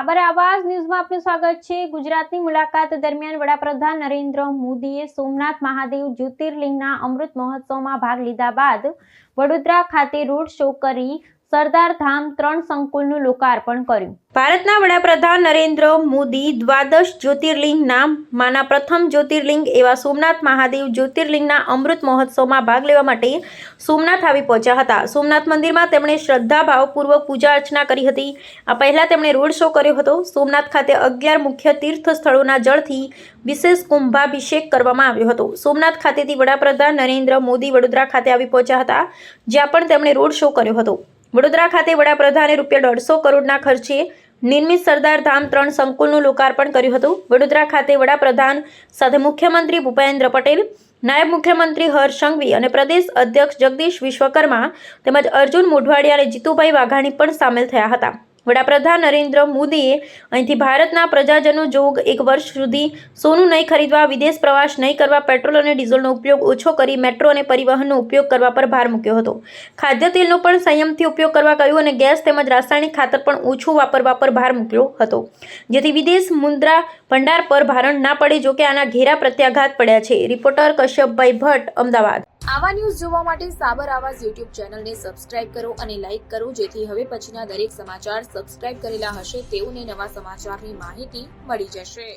સાબર આવાજ ન્યૂઝમાં આપનું સ્વાગત છે। ગુજરાતની મુલાકાત દરમિયાન વડાપ્રધાન નરેન્દ્ર મોદીએ સોમનાથ મહાદેવ જ્યોતિર્લિંગના અમૃત મહોત્સવમાં ભાગ લીધા બાદ વડોદરા ખાતે રોડ શો કરી સરદાર ધામ 3 સંકુલનું લોકાર્પણ કર્યું। ભારતના વડાપ્રધાન નરેન્દ્ર મોદી દ્વાદશ જ્યોતિર્લિંગના પ્રથમ જ્યોતિર્લિંગ એવા સોમનાથ મહાદેવ જ્યોતિર્લિંગના અમૃત મહોત્સવમાં ભાગ લેવા માટે સોમનાથ આવી પહોંચ્યા હતા। સોમનાથ મંદિરમાં તેમણે શ્રદ્ધાભાવપૂર્વક પૂજા અર્ચના કરી હતી। આ પહેલા તેમણે રોડ શો કર્યો હતો। સોમનાથ ખાતે 11 મુખ્ય તીર્થ સ્થળોના જળથી વિશેષ કુંભાભિષેક કરવામાં આવ્યો હતો। સોમનાથ ખાતેથી વડાપ્રધાન નરેન્દ્ર મોદી વડોદરા ખાતે આવી પહોંચ્યા હતા, જ્યાં પણ તેમણે રોડ શો કર્યો હતો। વડોદરા ખાતે વડાપ્રધાને ₹150 કરોડના ખર્ચે નિર્મિત સરદાર ધામ 3 સંકુલનું લોકાર્પણ કર્યું હતું। વડોદરા ખાતે વડાપ્રધાન સાથે મુખ્યમંત્રી ભૂપેન્દ્ર પટેલ, નાયબ મુખ્યમંત્રી હર્ષ સંઘવી અને પ્રદેશ અધ્યક્ષ જગદીશ વિશ્વકર્મા તેમજ અર્જુન મોઢવાડિયા અને જીતુભાઈ વાઘાણી પણ સામેલ થયા હતા। વડાપ્રધાન નરેન્દ્ર મોદીએ અહીંથી ભારતના પ્રજાજનો જો 1 વર્ષ સુધી સોનું નહીં ખરીદવા, વિદેશ પ્રવાસ નહીં કરવા, પેટ્રોલ અને ડીઝલનો ઉપયોગ ઓછો કરી મેટ્રો અને પરિવહનનો ઉપયોગ કરવા પર ભાર મૂક્યો હતો। ખાદ્ય તેલનો પણ સંયમથી ઉપયોગ કરવા કહ્યું અને ગેસ તેમજ રાસાયણિક ખાતર પણ ઓછું વાપરવા પર ભાર મૂક્યો હતો, જેથી વિદેશ મુદ્રા ભંડાર પર ભારણ ના પડે। જો કે આના ઘેરા પ્રત્યાઘાત પડ્યા છે। રિપોર્ટર કશ્યપભાઈ ભટ્ટ, અમદાવાદ। આવા ન્યૂઝ જોવા માટે સાબર આવાજ યુટ્યુબ ચેનલને સબસ્ક્રાઇબ કરો અને લાઇક કરો, જેથી હવે પછીના દરેક સમાચાર સબસ્ક્રાઇબ કરેલા હશે તેઓને નવા સમાચારની માહિતી મળી જશે।